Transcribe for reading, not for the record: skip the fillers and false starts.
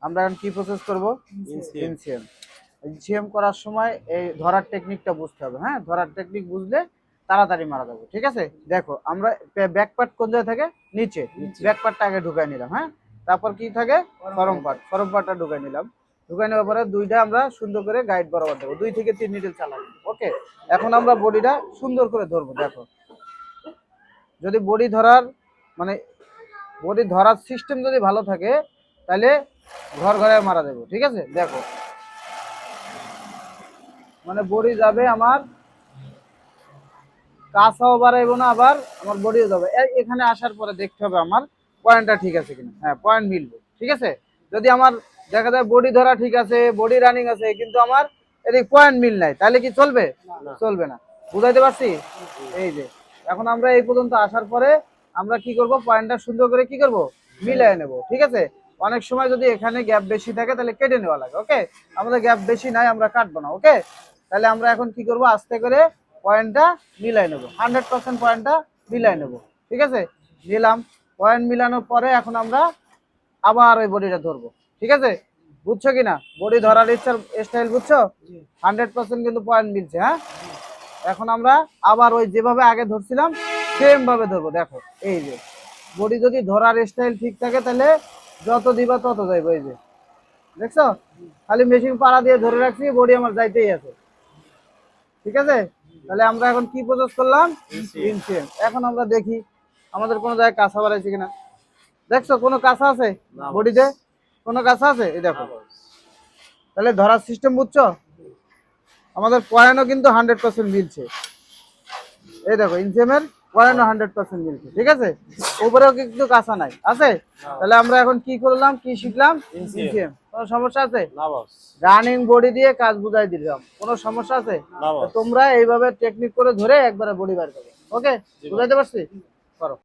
আমরা এখন কি প্রসেস করব? ইনসিএম। ইনসিএম করার সময় এই ধরার টেকনিকটা বুঝতে হবে। হ্যাঁ, ধরার টেকনিক বুঝলে তাড়াতাড়ি মারা যাবে। ঠিক আছে, দেখো আমরা ব্যাক পার্ট কোন জায়গায় থাকে? নিচে। ব্যাক পার্টটা আগে ঢুকাই নিলাম। হ্যাঁ, তারপর কি থাকে? ফরম পার্টটা ঢুকাই নিলাম। ঢুকাই নেওয়ার পরে দুইটা আমরা সুন্দর করে গাইড বরাবর দেবো, 2 থেকে 3 নিডল চালাবো। ওকে, এখন আমরা বডিটা সুন্দর করে ধরবো। দেখো, যদি বডি ধরার মানে বডি ধরার সিস্টেম যদি ভালো থাকে তাহলে ঘরে মারা দেবো। ঠিক আছে, দেখো মানে বডি যাবে আমার, কাছাও বাড়াইবো না, আবার আমার বডিও যাবে। এখানে আসার পরে দেখতে হবে আমার পয়েন্টটা ঠিক আছে কিনা। হ্যাঁ, পয়েন্ট মিলবে। ঠিক আছে, যদি আমার দেখা যায় বডি ধরা ঠিক আছে, বডি রানিং আছে, কিন্তু আমার এদিক পয়েন্ট মিল নাই, তাহলে কি চলবে? চলবে না। বুঝাইতে পারছি? এই যে এখন আমরা এই পর্যন্ত আসার পরে আমরা কি করব? পয়েন্টটা সুন্দর করে কি করব? মিলাই নেব। ঠিক আছে, অনেক সময় যদি এখানে গ্যাপ বেশি থাকে তাহলে কেটে নেওয়া লাগে। ওকে, আমাদের গ্যাপ বেশি নাই, আমরা কাটবো না। ওকে, তাহলে আমরা এখন কি করব? আস্তে করে পয়েন্টটা মিলাই নেব, 100% পয়েন্টটা মিলাই নেব। ঠিক আছে, নিলাম। পয়েন্ট মিলানোর পরে এখন আমরা আবার ওই বডিটা ধরবো। ঠিক আছে, বুঝছো কিনা? বডি ধরার ইচ্ছার স্টাইল বুঝছো? 100% কিন্তু পয়েন্ট মিলছে। হ্যাঁ, এখন আমরা আবার ওই যেভাবে আগে ধরছিলাম সেম ভাবে ধরবো। দেখো, এই যে বডি যদি ধরার স্টাইল ঠিক থাকে তাহলে যত দিবা তত যাইবো। এই যে দেখছো, খালি মেশিন পাড়া দিয়ে ধরে রাখছি, বডি আমার যাইতেই আছে। ঠিক আছে, তাহলে আমরা এখন কি প্রসেস করলাম? ইনসিএম। এখন আমরা দেখি আমাদের কোনো জায়গায় কাঁচা বাড়াইছে কিনা। দেখছো কোনো কাঁচা আছে বডিতে? কোনো কাঁচা আছে? এই দেখো, তাহলে ধরার সিস্টেম বুঝছো? আমাদের পয়েন্টও কিন্তু 100% মিলছে। এই দেখো, ইনসিএমের পয়েন্টও 100% মিলছে। ঠিক আছে, উপরেও কিন্তু কাঁচা নাই আছে। তাহলে আমরা এখন কি করলাম, কি শিখলাম? ইনসিএম। কোনো সমস্যা আছে? না বস। রানিং বডি দিয়ে কাজ বুঝাই দিলাম, কোনো সমস্যা আছে? না বস। তোমরা এইভাবে টেকনিক করে ধরে একবারে বডি বার করবে। ওকে, বুঝাইতে পারছি?